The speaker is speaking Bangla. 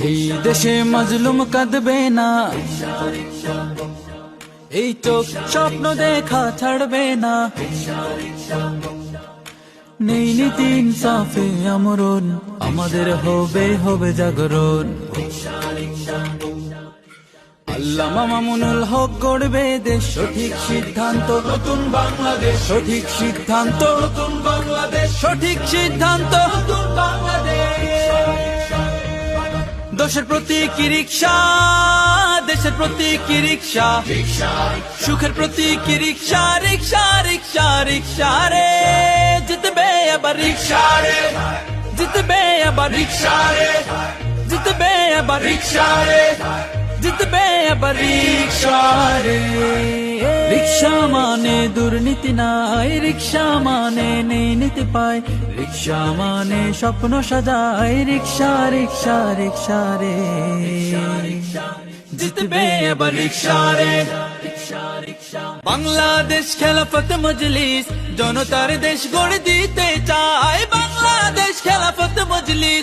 এই দেশে মাজলুম কাঁদবে না, এই চোখ স্বপ্ন দেখা ছাড়বে না। নেই নীতি ইনসাফে আমরণ, আমাদের হবে হবে জাগরণ। আল্লামা মামুনুল হক গড়বে দেশ, সঠিক সিদ্ধান্ত নতুন বাংলাদেশ, সঠিক সিদ্ধান্ত নতুন বাংলাদেশ, সঠিক সিদ্ধান্ত নতুন বাংলাদেশ। দেশের প্রতি কি রিক্সা, দেশের প্রতি কি রিক্সা, সুখের প্রতি কি রিক্সা, রিক্সা রিক্সা রিক্সা রে জিতবে আবার রিক্সা রে, জিতবে আবার রিক্সা রে, জিতবে আবার রিক্সা রে, জিতবে আবার রিক্সা রে। রিক্সা মানে দুর্নীতি নাই, রিক্সা মানে নেই নীতি পায়, রিক্সা মানে স্বপ্ন সাজায়, রিক্সা রিক্সা রিক্সা রে জিতবে আবার রিক্সা রে। বাংলাদেশ খেলাফত মজলিস জনতার দেশ গড়ে দিতে চায়, বাংলাদেশ খেলাফত মজলিস।